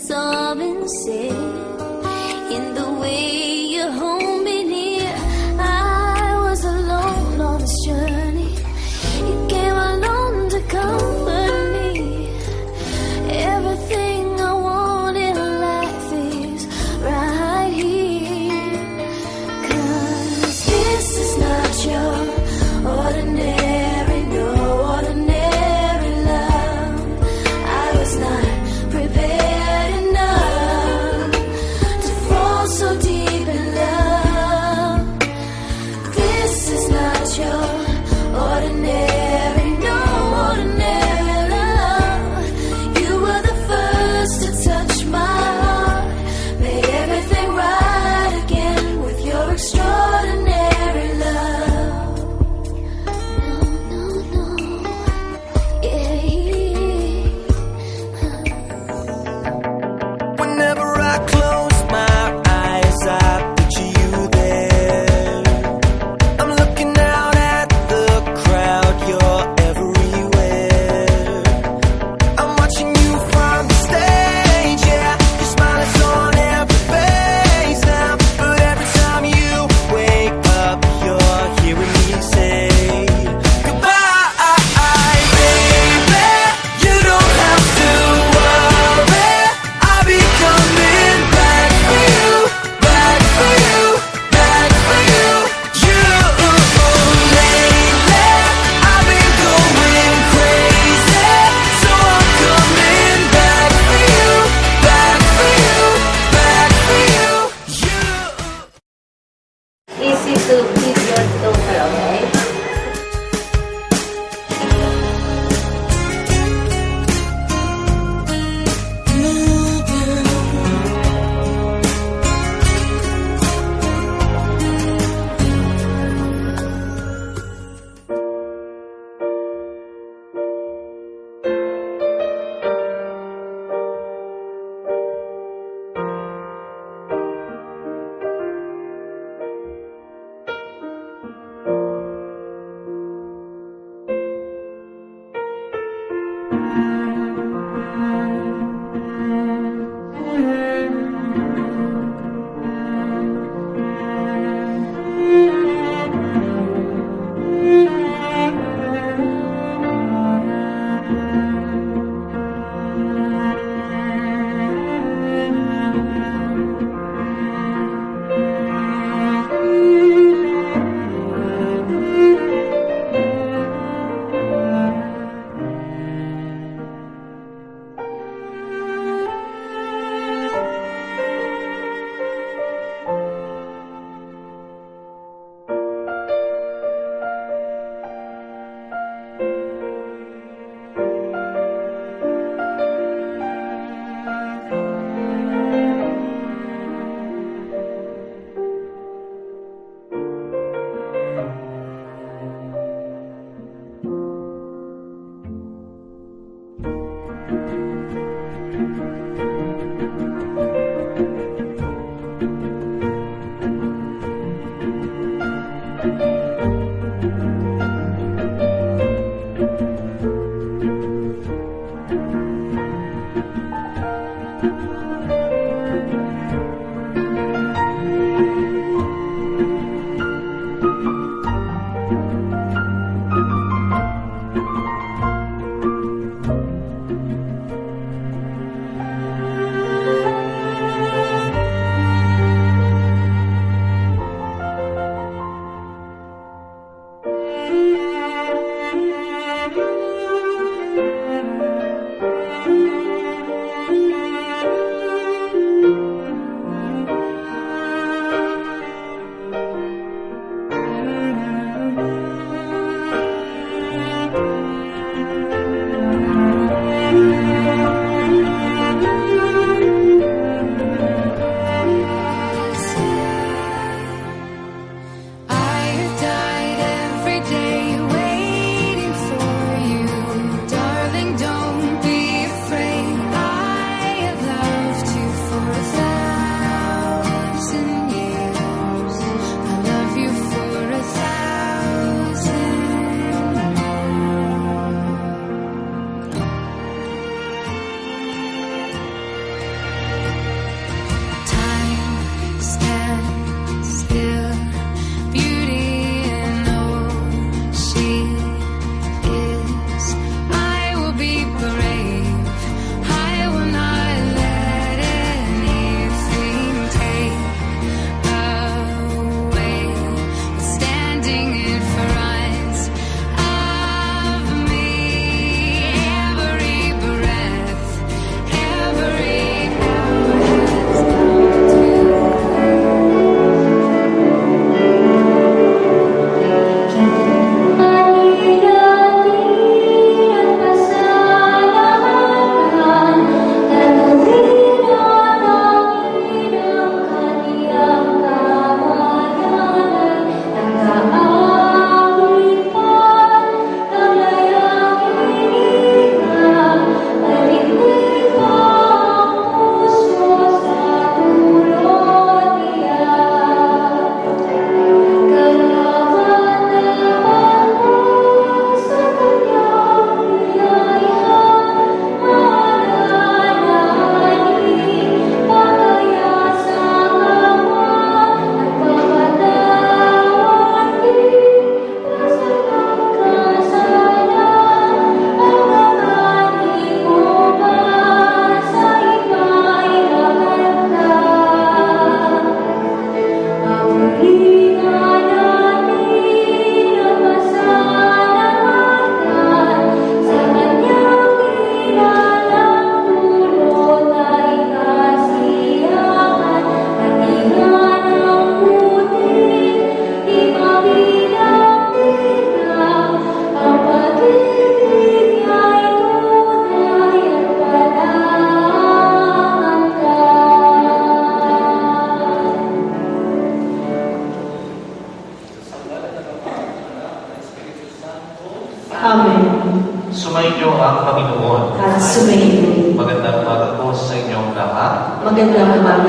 it's all been said. In the way you hold me near, I was alone on this journey. You came along to comfort me. Everything I want in life is right here. 'Cause this is not your ordinary, no ordinary love. I was not prepared enough to fall so deep in love. This is not your ordinary, no ordinary love. You were the first to touch my heart, made everything right again with your extraordinary love. No, no, no, yeah, Whenever I close my eyes, I picture you there. I'm looking out at the crowd, you're everywhere. I'm watching you from the stage, yeah. Your smile is on every face now. But every time you wake up, you're hearing me say goodbye, baby. You don't have to worry, I'll be coming back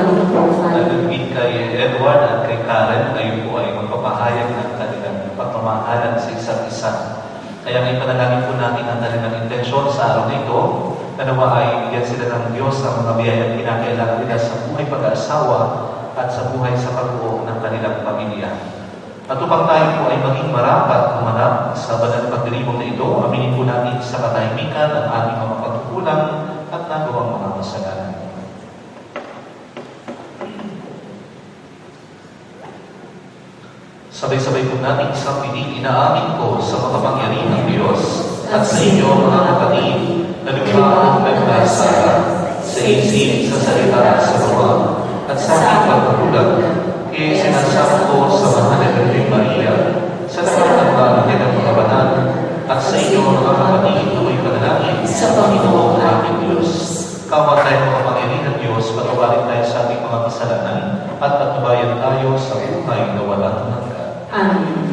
aming buhay. Nagigit kay Edward at kay Karen, kayo po ay magpapahayag ng kanilang pagmamahalan sa isa't isa. Kaya may panalangin po natin ang kanilang intensyon sa araw na ito, na nawa ay bigyan sila ng Diyos ang mga biyayang kinakailangan nila sa buhay pag-aasawa at sa buhay sa pagbuo ng kanilang pamilya. At upang tayo po ay maging marapat gumanap sa banal na pagdiribong na ito, aminin po natin sa katahimikan ang ating mga pagkukulang at nagawang mga kasalanan. Sabay-sabay po natin sa piling, inaamin ko sa makapangyarihan ng Diyos at sa inyo mga kapatid na lumaang nagkasala sa isip, sa salita at sa gawa at sa aking pagkakulang. Kaya sinasama ko sa mahal na Birheng Maria sa lahat ng bagay ng mga banal at sa inyo mga kapatid na may panalangin sa Panginoong aking Diyos. Kawan tayo makapangyarihan ng Diyos, patawarin tayo sa ating mga kasalanan at patubayan tayo sa buhay na walang hanggan. Amen.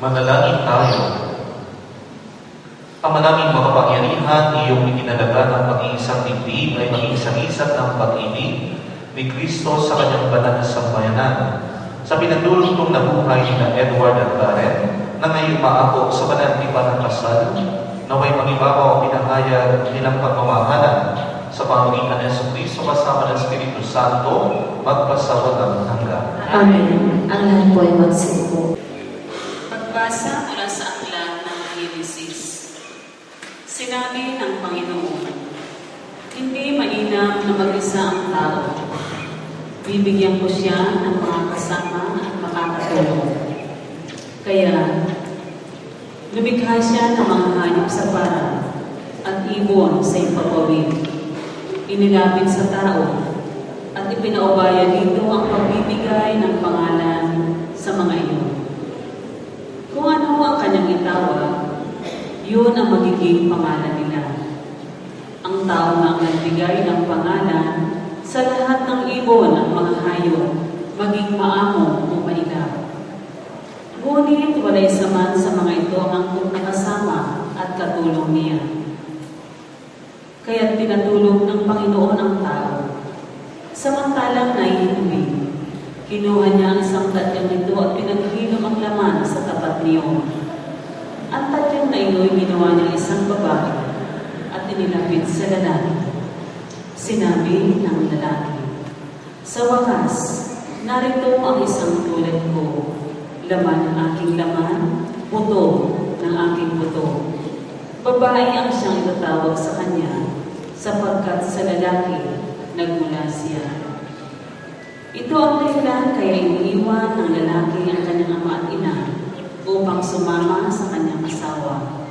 Manalangin tayo. Ang manaming makapangyarihan, iyong itinalaga ng pag-iisang digdig ay mag-iisang-isat ng pag-ibig ni Kristo sa kanyang banal na sambayanan. Sa pinagdulong na buhay ni Edward at Karen, na ngayon maako sa banal ng kasal, naway magibabaw ang pinahayag nilang pagmamahalan sa pamamagitan ng Yesu Kristo kasama ng Espiritu Santo, magpasawalang hanggan. Amen. Ang lahat po ay magsiupo. Pagbasa mula sa aklat ng Genesis. Sinabi ng Panginoon, hindi mainam na mag-isa ang tao. Bibigyan ko siya ng mga kasama at makakatulong. Kaya, lumikha siya ng mga hayop sa parang at ibon sa ipapawid. Inilapit sa tao at ipinaubaya dito ang pagbibigay ng pangalan sa mga iyon. Kung ano ang kanyang itawag, yun ang magiging pangalan nila. Ang tao na ang nagbigay ng pangalan sa lahat ng ibon at mga hayop, maging maamo o mainam. Ngunit walay saman sa mga ito ang angkop na kasama at katulong niya. Kaya't pinatulong ng Panginoon ang tao. Samantalang naiinumin, kinuha niya ang isang tadyang ito at pinaghilom ang laman sa tapat niyo. Ang tadyang na ito'y ginawa niya isang babae at inilapit sa lalaki. Sinabi ng lalaki, sa wakas, narito ang isang tulad ko, laman ng aking laman, buto ng aking buto. Babae ang siyang itatawag sa kanya, sapagkat sa lalaki nagmula siya. Ito ang dahilan kaya iniiwan ng lalaki ang kanyang ama at ina upang sumama sa kanyang asawa,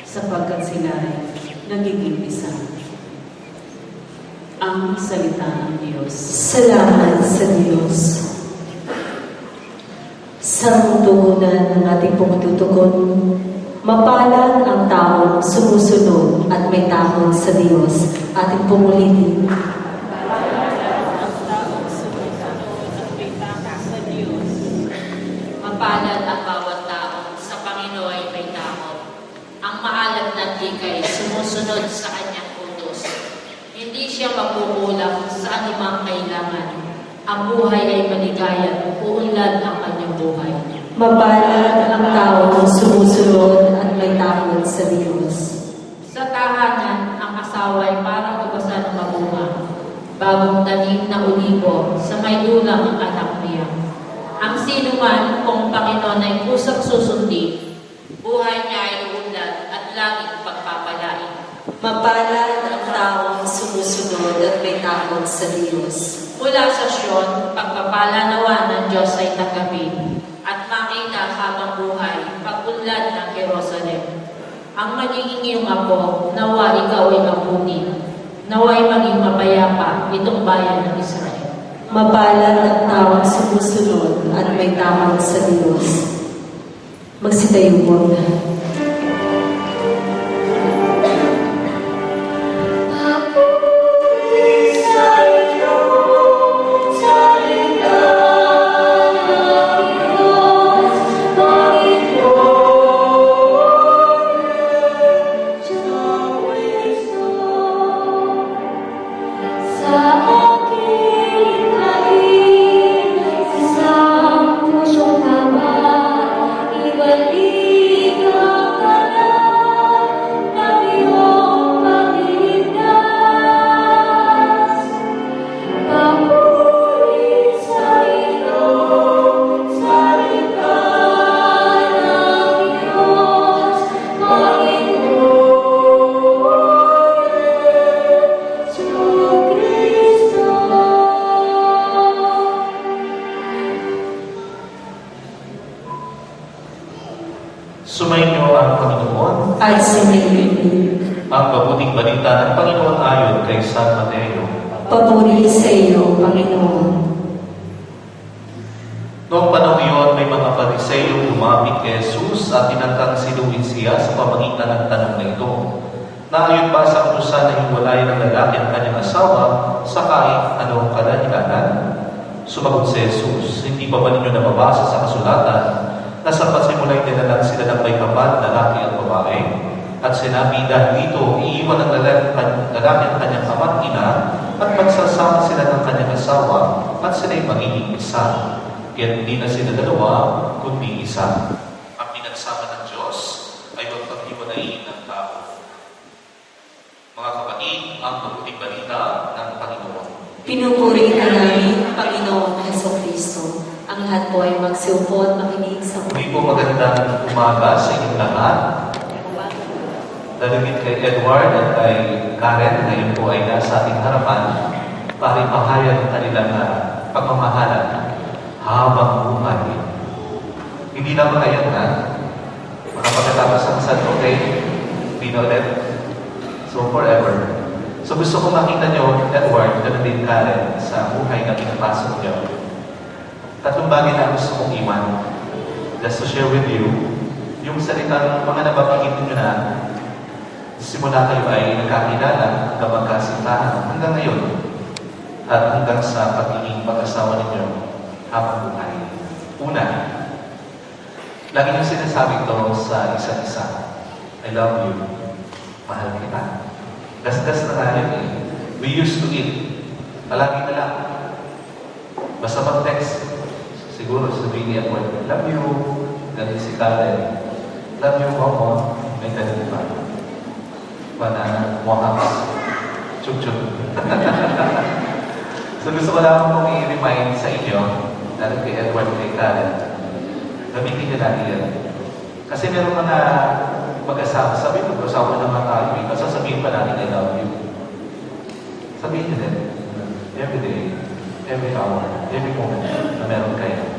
sapagkat sila ay nagiging isa. Ang salita ng Diyos. Salamat sa Diyos. Sa tugunan ng ating pagtutugon, mapalad ang taong sumusunod at may takot sa Diyos. Ating pumulitin. Mapalad ang bawat tao sa Panginoon ay may takot. Ang maalab na tikay sumusunod sa kanyang utos. Hindi siya makukulang sa anumang kailangan. Ang buhay ay maligaya at uunlad ang kanyang buhay. Mapalad ang taong sumusunod at may takot sa Diyos. Sa tahanan, ang asawa ay parang ugasan ng mabunga, bagong tanim na olibo sa may dulang ang anak niya. Ang sino man kung Panginoon ay kusang susundin, buhay niya ay uunlad at laging pagpapalain. Mapalad ang taong sumusunod at may takot sa Diyos. Mula sa Sion, pagpapala nawa ng Diyos ay tanggapin at makita habang buhay pag-unlad ng Jerusalem. Ang magiging iyong apo, nawa ikaw ay abutin. Nawa'y maging mapayapa itong bayan ng Israel. Mapalad ang taong sumusunod at may takot sa Diyos. Magsitayo po. Sumainyo ang Panginoon At sumainyo. ang mabuting balita ng Panginoon ayon kay San Mateo. Papuri sa iyo, Panginoon. Noong panahon iyon, may mga Pariseo lumapit kay Jesus at tinangkang sinuwin siya sa pamagitan ng tanong na ito. Naayon ba sa utusan na hiwalayan ng lalaki ang kanyang asawa sa kahit anong kadahilanan? Sumagot si Jesus, hindi pa ba ninyo nababasa sa kasulatan na sa pasimulay nilalang sila ng may kapal, lalaki at babae? At sinabi, dahil dito, iiwan ng lalaki ang kanyang ama at ina at magsasama sila ng kanyang asawa at sila'y magiging isa. Kaya hindi na sila dalawa, kundi isa. Ang pinagsama ng Diyos ay huwag paghiwalayin ng tao. Mga kapatid, ang mabuting balita ng Panginoon. Pinupuri ka namin, Panginoong Jesucristo. Ang lahat po ay magsiupo at makinig sa Muli po magandang umaga sa inyong lahat. Dalugit kay Edward at kay Karen, ngayon po ay nasa ating harapan para ipahayag ang kanilang pagmamahalan habang buhay. Hindi na makayanan. Makapagkatapos ang San okay, hindi na ulit. So forever. So gusto ko makita nyo, Edward, ganun din Karen, sa buhay na pinapasok nyo. Tatlong bagay na gusto kong iwan. Just to share with you, yung salitang mga nababangit nyo na simula kayo ay nagkakilala hanggang magkasintahan hanggang ngayon at hanggang sa pagiging pag-asawa ninyo habang buhay. Una, lagi nyo sinasabi ito sa isa't isa. I love you. Mahal kita. Gasgas na nga yun eh. We used to eat. Palagi na lang. Basta mag-text. Siguro sabihin niya po, love you. Galing si Karen. Love you, Momo. May galing pa. Banana, mohawks. Chuk-chuk. So gusto ko lang pong i-remind sa inyo, lalo kay Edward kay Karen, gamitin niyo lagi yan. Kasi meron mga mag-asawa, sabi ko, asawa naman tayo, kasi sabihin pa natin, I love you. Sabihin niyo din, every day, every hour, every moment na meron kayo.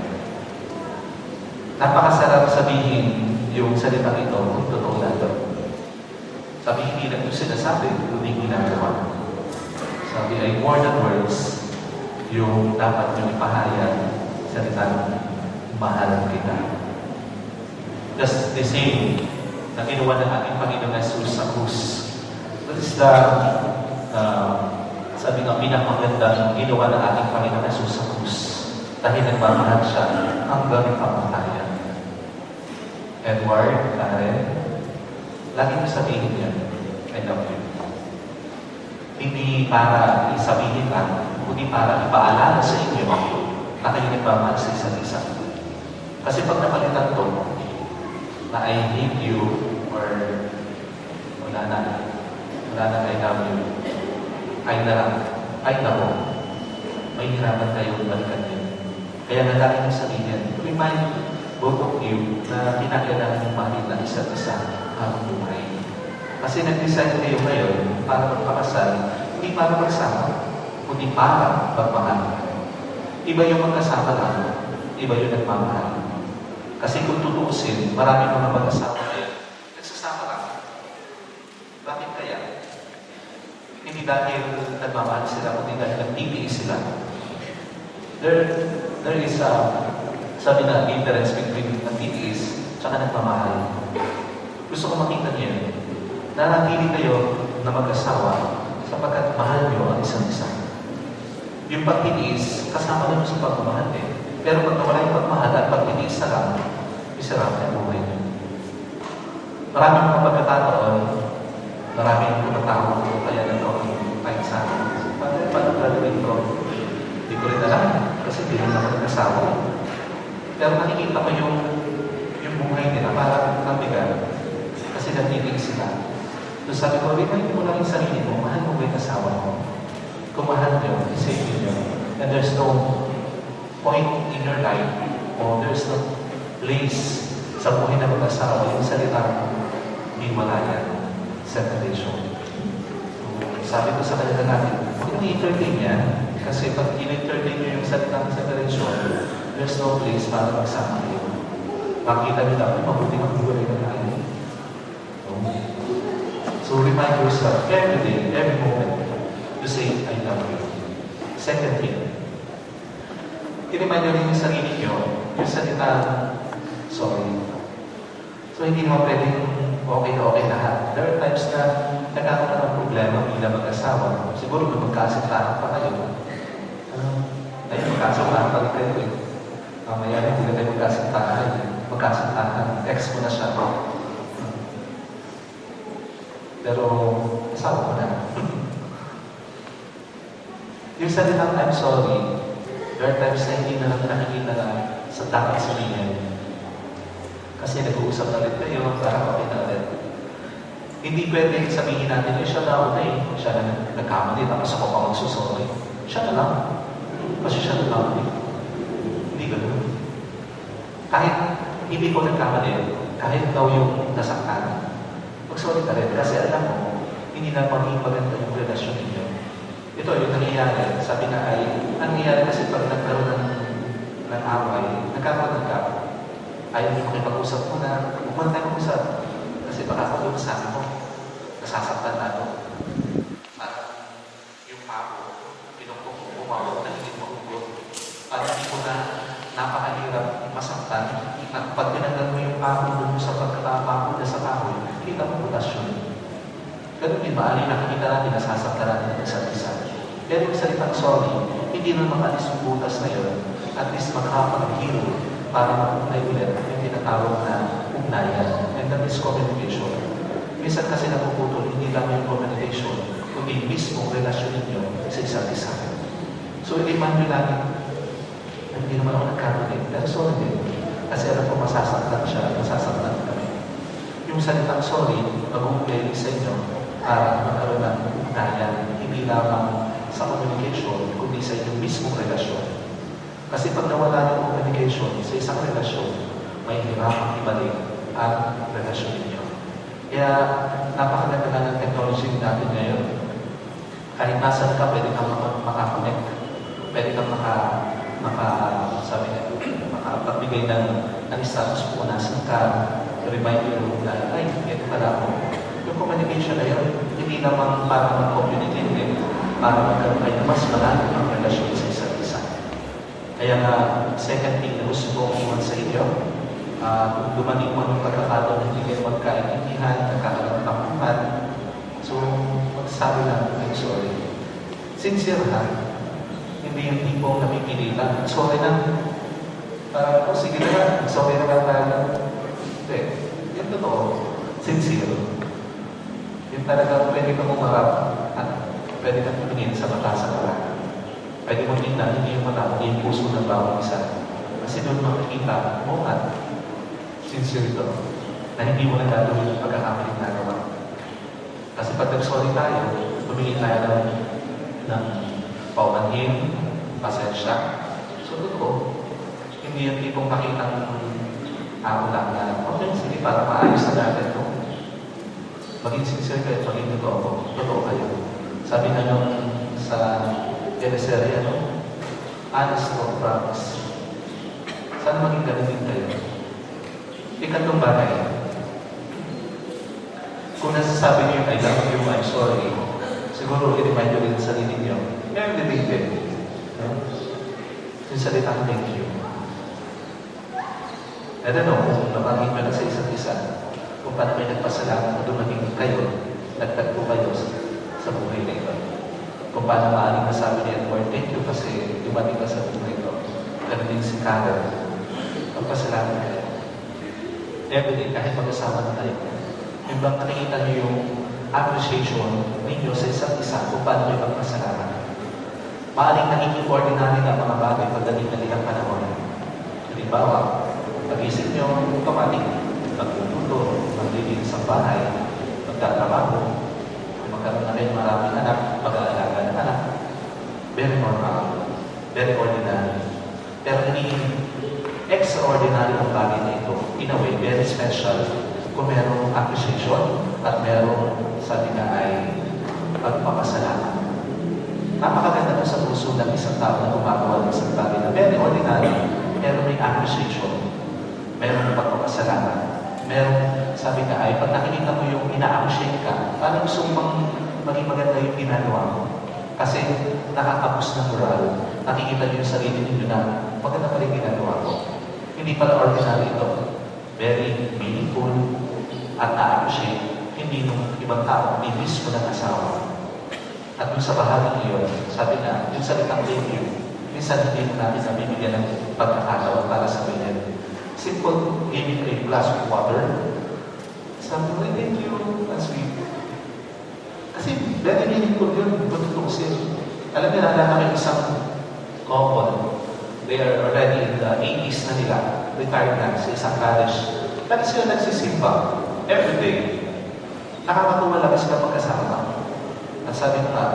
Napakasarap sabihin yung salitang ito kung totoo natin. Sabi, hindi lang yung sinasabi, kundi ginagawa. Sabi ay more than words, yung dapat yung ipahayag sa salitang mahal kita. Just the same na ginawa ng ating Panginoon Jesus sa krus. That is the, sabi nga, pinakamaganda yung ginawa ng ating Panginoon Jesus sa krus. Dahil nagmamahal siya hanggang kamatayan. Edward, Karen, lagi mo sabihin yan, I love you. Hindi para isabihin lang, kundi para ipaalala sa inyo na kayo nagmamahal sa isa't isa. Kasi pag napalitan to, na I hate you or wala na I love you, ay na lang, ay nako, may hirapan kayo balikan yun. Kaya nalangin yung sarili yan. Remind both of you na kinakailangan yung mahalin ng isa't isa habang buhay. Kasi nag-decide kayo ngayon para magpakasal, hindi para magsama, kundi para magmahal. Iba yung magkasama lang, iba yung nagmamahal. Kasi kung tutuusin, marami mga mag-asawa ngayon, nagsasama lang. Bakit kaya? Hindi dahil nagmamahal sila, kundi dahil nagtitiis sila. There is sabi na, difference between nagtitiis at nagmamahal. Gusto ko makita niyo, nanatili kayo na mag-asawa sapagkat mahal niyo ang isa't isa. Yung pagtitiis, kasama naman sa pagmamahal eh. Pero pag nawala yung pagmahal at pagtitiis na lang, isarap na buhay niyo. Maraming mga pagkataon, maraming tumatawag ko kaya nanoon kahit sa akin. Paano graduate ko? Hindi ko rin alam kasi hindi rin ako nag-asawa. Pero nakikita ko yung buhay nila parang nabigan kasi nagtitiis sila. So sabi ko, remind mo lang yung sarili mo, mahal mo ba yung asawa mo? Kung mahal nyo, isave nyo. And there's no point in your life or there's no place sa buhay na mag-asawa yung salitang himalayan, separation. Sabi ko sa kanila natin, huwag nyo i-entertain yan kasi pag in-entertain nyo yung salitang separation, there's no place para magsama kayo. Makita nyo lang, mabuti magbuhay na tayo. So remind yourself every day, every moment, to say, I love you. Second thing, i-remind nyo rin yung sarili nyo, yung salita, sorry. So hindi naman pwedeng okay na okay lahat. There are times na nagkakaroon ng problema bilang mag-asawa. Siguro kung magkasintahan pa kayo. Ayun, magkasintahan pa rin kayo eh. Mamaya hindi na tayo magkasintahan. Magkasintahan. Ex mo na siya. Pero, asawa ko na. Yung salitang I'm sorry, there are times na hindi na lang nakikita na sa dapat sabihin. Kasi nag-uusap na rin kayo, para okay na rin. Hindi pwede sabihin natin, siya na una eh. Siya na nagkamali, tapos ako pa magsusorry. Siya na lang. Kasi siya nagkamali. Hindi ganun. Kahit hindi ko nagkamali, kahit daw yung nasaktan, mag-sorry ka rin. Kasi alam mo, hindi na maging maganda yung relasyon ninyo. Ito yung nangyayari. Sabi na ay, nangyayari kasi pag nagkaroon ng away, nagkakaroon ng gap. Ayaw niyo makipag-usap muna, huwag mo tayo mag-usap. Kasi baka ako yung sabi mo, nasasaktan na ito. Parang yung pako, pinukpok mo, umawag na hindi mo hugot. Parang hindi mo na napakahirap masaktan. At pag pinagdan mo yung pako doon sa pagkatapako na sa pako, kita mo butas yun. Ganun din ba, alin nakikita natin, nasasaktan natin ng isa't isa. Pero yung salitang sorry, hindi na makalis yung butas na yun. At least makakapag-heal para mag-ugnay ulit yung tinatawag na ugnayan. And that is communication. Minsan kasi napuputol, hindi lang yung communication, kundi mismo relasyon ninyo sa isa't isa. So, i-remind nyo natin, hindi naman ako nagkakalit, pero sorry din. Kasi alam ko masasaktan siya, masasaktan kami. Yung salitang sorry, mag-ugnay sa inyo para magkaroon ng ugnayan, hindi lamang sa communication, kundi sa inyong mismong relasyon. Kasi pag nawala yung communication sa isang relasyon, may hirapang ibalik ang relasyon ninyo. Kaya napakaganda na ng technology natin ngayon. Kahit nasan ka, pwede kang makakonect. Pwede kang makapagbigay ng status kung nasan ka. Remind you na, ay, ito pala ako. Yung communication na yun, hindi naman para mag-communicate din, para magkaroon kayo mas malalim ang relasyon sa isa't isa. Kaya second thing na gusto ko iwan sa inyo, kung dumating mo ng pagkakataon na hindi kayo magkaintindihan, nagkakaroon ng tampuhan, so magsabi lang, I'm sorry. Sincere ha, hindi yung tipong napipilitan. Sorry na, parang, oh sige na, sorry na lang tayo. Hindi, yung totoo, sincere. Yung talagang pwede kang umarap at pwede kang tumingin sa mata sa mata. Pwede mo tingnan, hindi yung mata, hindi yung puso ng bawang isa. Kasi doon makikita mo at sincere ito na hindi mo na gagawin yung pagkakamaling nagawa. Kasi Kasi pag nag-sorry tayo, humingi tayo ng paumanhin, pasensya. So, totoo, hindi yung tipong makitang ako lang na, okay, sige, para maayos na natin ito. Maging sincere kayo, maging totoo kayo. Sabi na nung sa teleserye, honest to promise. Sana maging ganun din kayo. Ikatlong bagay, kung nasasabi niyo yung I love you, I'm sorry, siguro i-remind nyo rin sa sarili niyo, everything din. Yung salitang thank you. I don't know, kung nabanggit nyo na sa isa't isa, kung paano may nagpasalamat na dumating kayo, nagtagpo kayo sa buhay na ito. Kung paano maaaring nasabi niya, Lord, thank you kasi dumating ka sa buhay ito. Ganun din si Karen. Magpasalamat kayo. Everyday, kahit mag-asama na tayo. Yung bang nakikita niyo yung appreciation ninyo sa isa't isa kung paano niyo magpasalamat. Maaaring naging ordinary na mga bagay pagdating na ilang panahon. Halimbawa, pag-isip niyo, automatic, magluluto, maglilinis sa bahay, magtatrabaho, magkaroon na rin maraming anak, mag-aalaga ng anak. Very normal, very ordinary. Pero naging extraordinary ang bagay na ito. In a way, very special kung merong appreciation at merong, sabi na ay, pagpapasalamat. Napakaganda na sa puso ng isang tao na gumagawa ng isang bagay na very ordinary, pero may appreciation. Meron pagpapasalamat. Meron, sabi ka ay, pag nakikita mo yung ina-appreciate ka, parang gusto mong maging maganda yung ginagawa mo. Kasi nakakapos ng moral. Nakikita niyo yung sarili niyo na maganda pa rin ginagawa ko. Hindi pala ordinary ito. Very meaningful at na-appreciate. Hindi nung ibang tao, may miss mo ng asawa. At yung sa bahagi niyo, sabi na, yung salitang thank you, minsan hindi natin nabibigyan ng pagkakataon para sabihin. Simple, giving a glass of water. Sabi ko, thank you, that's sweet. Kasi very meaningful yun, tututusin. Alam niyo, naalala ko yung isang couple. They are already in the 80s na nila, retired na sa isang college. Lagi sila nagsisimba, every day. Nakakatuwa lang sila magkasama. At sabi ko nga,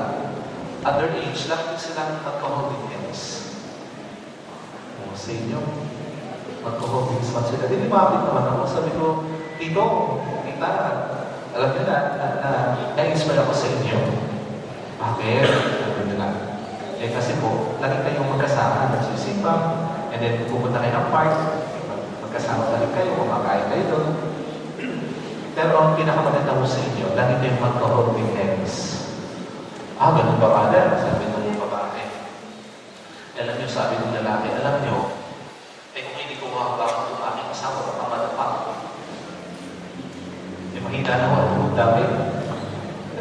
at their age, lagi silang magka-holding hands. O, sa inyo, magko-holding man sila. Hindi mapit naman ako. Sabi ko, Tito, Tita, alam niyo na-inspire ako sa inyo. Bakit? Sabi niyo na. Eh kasi po, lagi kayong magkasama, nagsisimba, and then pupunta kayo ng park, magkasama talaga kayo, kumakain kayo doon. Pero ang pinakamaganda ko sa inyo, lagi kayong magko-holding hands. Ganun ba, Father? Sabi ng babae. Alam niyo, sabi ng lalaki, alam niyo, kung hindi ko makakabang itong aking asawa, makamadapa. Mahina na ako, dami.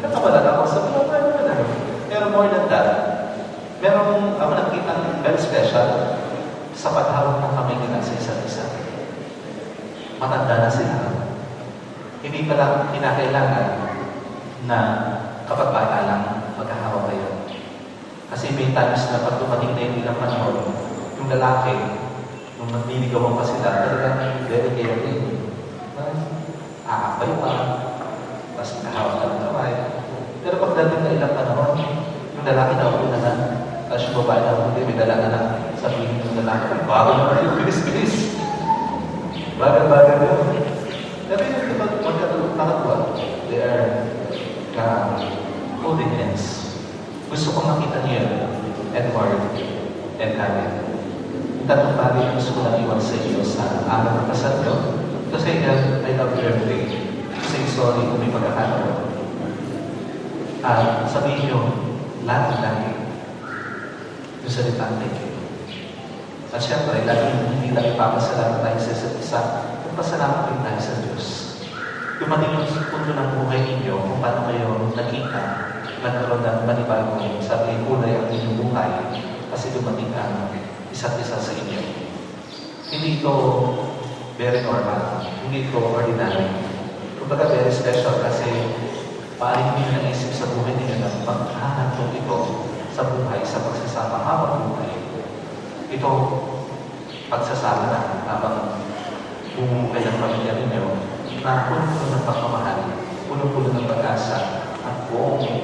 Nakabalan ako, sabi ko, pero more than that, merong ako nakikita very special sa paghawak ng kamay nila sa isa't isa. Matanda na sila. Hindi pala kinakailangan na kapag bata lang, magkahawak kayo. Kasi may times na pag dumating na yung ilang panahon, yung lalaki, nung nagliligawan pa sila, talagang very caring. Aakbay pa, tapos nakahawak ka ng kamay. Pero pagdating na ilang panahon, yung lalaki na upo na lang, tapos yung babae na upo, may dala na lang, sabihin yung lalaki, bago naman yung bilis-bilis. Bagal-bagal yun. Pero yung magkatulog, they are holding hands. Gusto kong makita niyo, Edward and Karen. Yung tatlong bagay na gusto ko lang iwan sa iyo sa araw ng kasal nyo. Kasi I love you every day. Say sorry kung may pagkakataon. Sabihin nyo, lagi-lagi. Yung salitang thank you. At syempre, lagi hindi lang ipapasalamat tayo sa isa't isa. Pasalamat rin tayo sa Diyos. Dumating yung punto ng buhay ninyo kung paano kayo nakita, nagkaroon ng panibagong sabi kulay ang inyong buhay kasi dumating ang isa't isa sa inyo. Hindi ito very normal. Hindi ito ordinary. Kumbaga very special kasi paano hindi naisip sa buhay ninyo na paghahatong ito sa buhay, sa pagsasama habang buhay. Ito, pagsasama na habang bumuhay ng pamilya ninyo na puno-puno ng pagmamahal, puno-puno ng pag-asa, at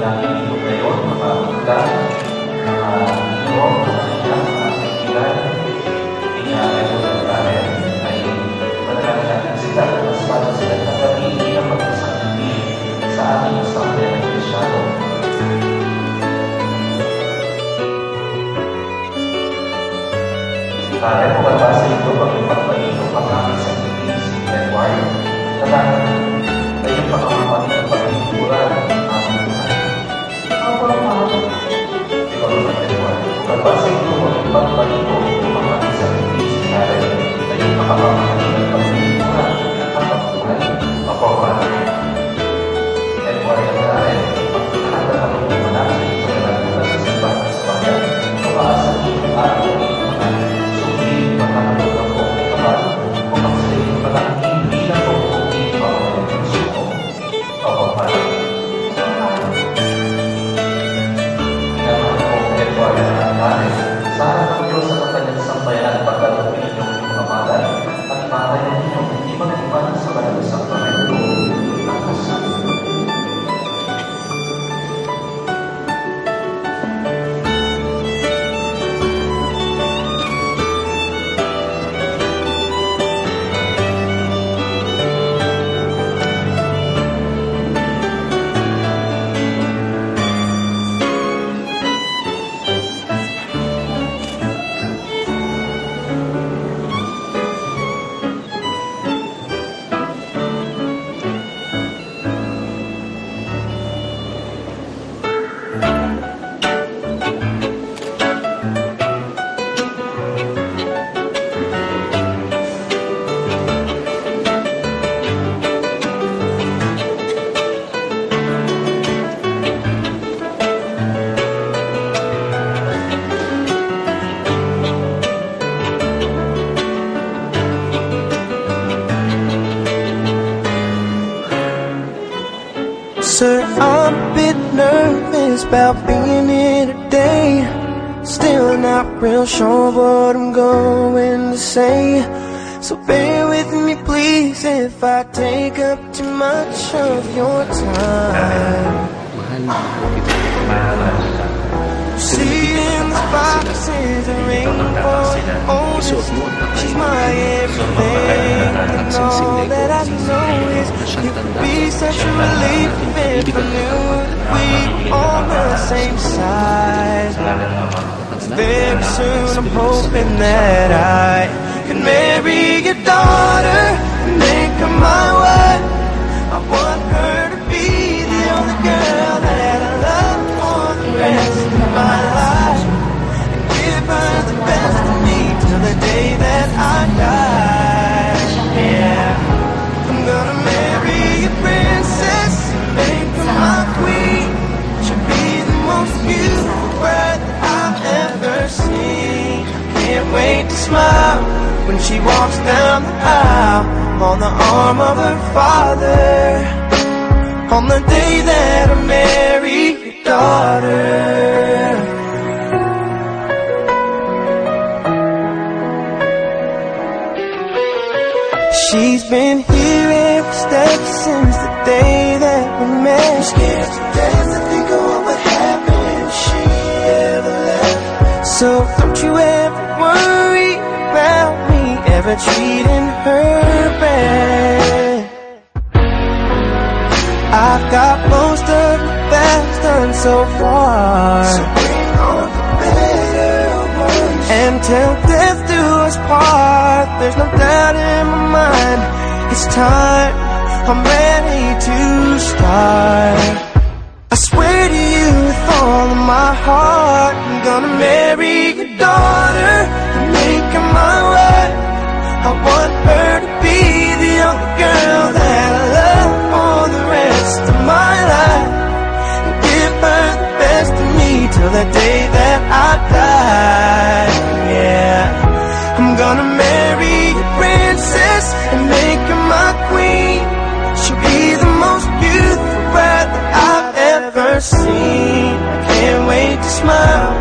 natin dito ngayon, mga ilan, mga ino, mga ilang, mga kaibigan, pinag-ito ng natin ay manalangin natin sila mas para sila nakatili ang magkasakiti sa ating Asamblea ng Kristyano. Kaya kung babasa ito, pag-ipagpalito pang aming sakiti si Edward, talagang kayong pagkakapalit ng pagkikuran ng aming buhay. Opo, Father. Ikaw naman, Edward. Pagbasa ito, pag-ipagpalito pang aming sakiti si Karen, kayong pagkakapalit ng pagkikuran ng aming buhay. Opo, Father. Edward at Karen, pagkakata kami ng manapin sa pagkakatulan sa simbahan sa bayan, papaasa niyo ang ating pagkakatulang po ang kapal o pagsasayin pagkakakin bilang po kung hindi pagkakakin ng suko o pagkakal. Pinamahal po Edward at Karen, sa harap ng Diyos at ang kanyang sambayan pagkalapin ninyong mga malay at malay ninyong hindi mag-iban sa kalalasang Panginoon ng kasama. Sir, I'm a bit nervous about being here today. Still not real sure what I'm going to say. So bear with me please if I take up too much of your time. See in the box is a ring for the oldest. She's my everything, and all that I know is you could be such a relief if I knew that we were on the same side. Very soon I'm hoping that I can marry your daughter and make her my wife. I want her to be the only girl that I love for the rest of my life, and give her the best of me till the day that I die. Yeah, I'm gonna marry a princess and make her my queen. She'll be the most beautiful bride that I've ever seen. Can't wait to smile when she walks down the aisle on the arm of her father, on the day that I marry your daughter. She's been here every step since the day that we met. Scared to death to think of what would happen if she ever left. So don't you ever worry about me ever treating her bad. I've got most of the best done so far. So bring on the better ones. And till death do us part, there's no doubt in my mind. It's time, I'm ready to start. I swear to you with all of my heart, I'm gonna marry your daughter and make her my wife. I want her to be the only girl that I love for the rest of my life, and give her the best of me till the day that I die. Yeah, I'm gonna marry a princess and make her my queen. She'll be the most beautiful bride that I've ever seen. I can't wait to smile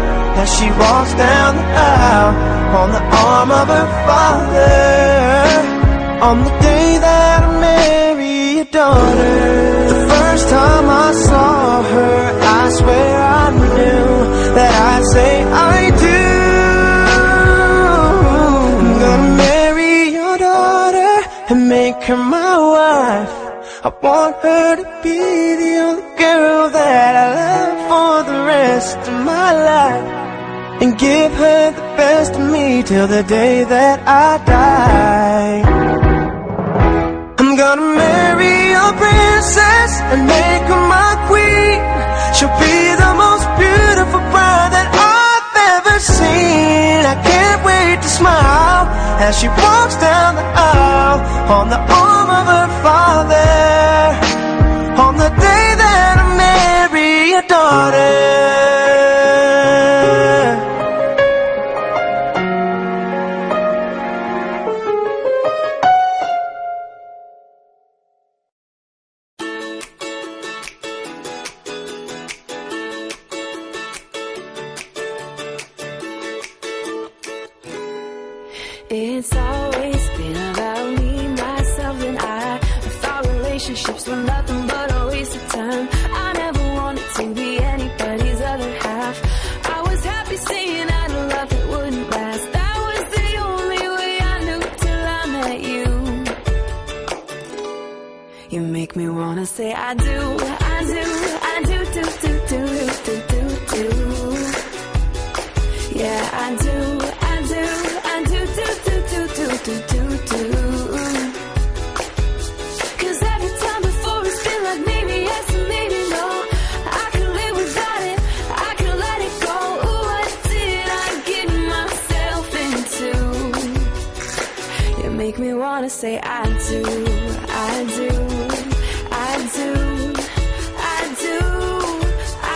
as she walks down the aisle on the arm of her father, on the day that I marry your daughter. The first time I saw her, I swear I knew that I'd say I do. I'm gonna marry your daughter and make her my wife. I want her to be the only girl that I love for the rest of my life, and give her the best of me till the day that I die. I'm gonna marry a princess and make her my queen. She'll be the most beautiful bride that I've ever seen. I can't wait to smile as she walks down the aisle on the arm of her father, on the day that I marry your daughter. It's always been about me, myself, and I thought relationships were nothing but a waste of time. I never wanted to be anybody's other half. I was happy saying I don't love it wouldn't last. That was the only way I knew till I met you. You make me wanna say I do, I do, I do, do, do, do, do, do, do. Yeah, I do, I do, I do, do, do, do, do, do, do, do. 'Cause every time before it's been like maybe yes and maybe no. I could live without it, I could let it go. Ooh, what did I get myself into? You make me wanna say I do, I do, I do, I do,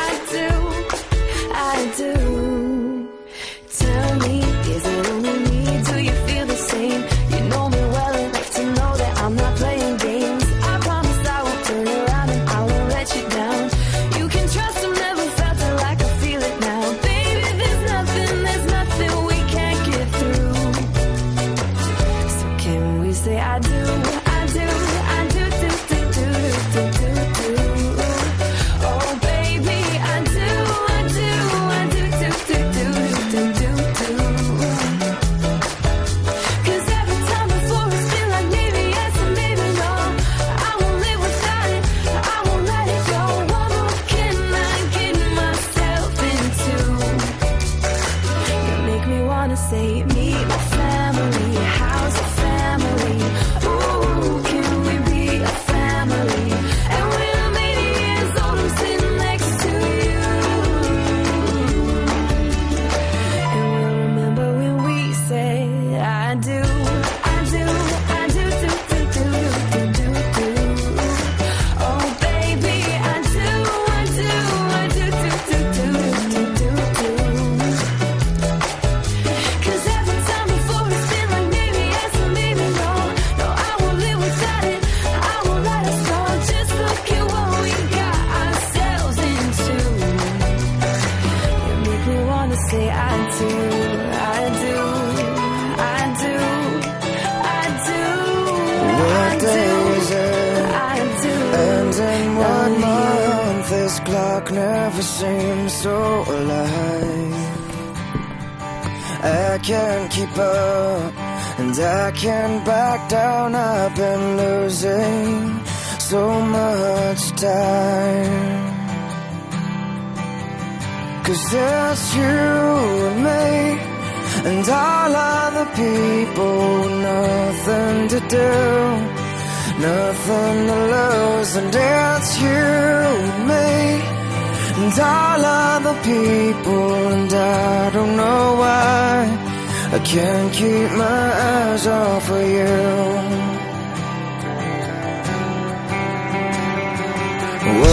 I do, I do. Tell me, is it only me? Do you feel the same? You know me well enough to know that I'm not playing games. I promise I won't turn around and I won't let you down. You can trust I've never felt it like I feel it now. Baby, there's nothing we can't get through. So can we say I do, I do, I do, do, do, do, do, do, do. Oh baby, I do, I do, I do, do, do, do, do, do. Say, meet my family, how's your family? Ooh, can we clock never seems so alive. I can't keep up, and I can't back down. I've been losing so much time. 'Cause there's you and me, and all other people, nothing to do, nothing to lose. And it's you and me, and all other people, and I don't know why I can't keep my eyes off of you.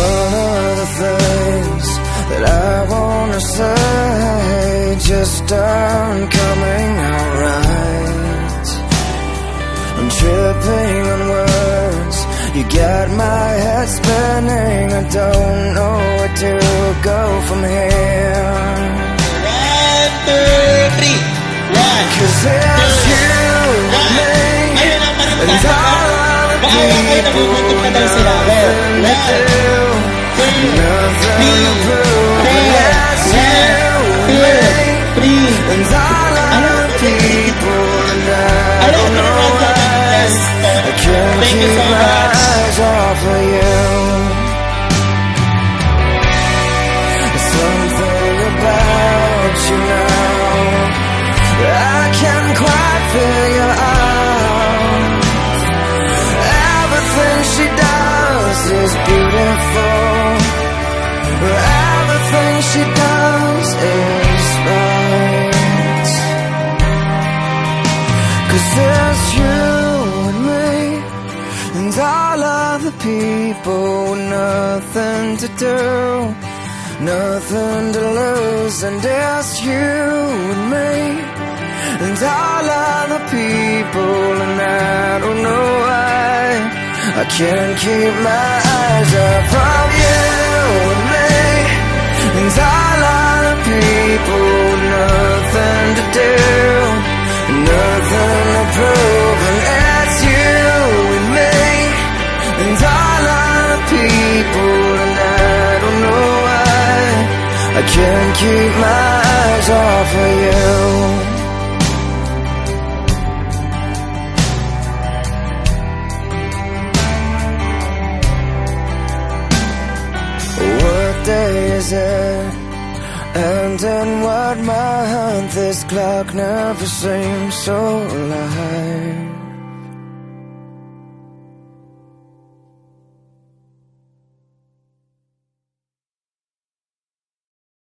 One of the things that I wanna say just aren't coming out right. I'm tripping on words, you got my head spinning. I don't know where to go from here. 1, 2, 3, 1. 'Cause it's you and me, Ayun ang and maragdasan ka. all the Baka wala kayo nabubuntog na daw sila. nothing to do, nothing to prove. And that's you and me, and all other people, and I don't know why I can't Thank you keep so my much. eyes off of you. Something about you now I can't quite figure out. Everything she does is beautiful. Everything she does is right. 'Cause there's you and me, and all other people, nothing to do, nothing to lose. And it's you and me, and all other people, and I don't know why I can't keep my eyes off of you and me, and all other people, nothing to do, nothing to prove. And it's you and me, and all other people, and I don't know why I can't keep my eyes off of you. What day is it? And in what month? This clock never seems so alive.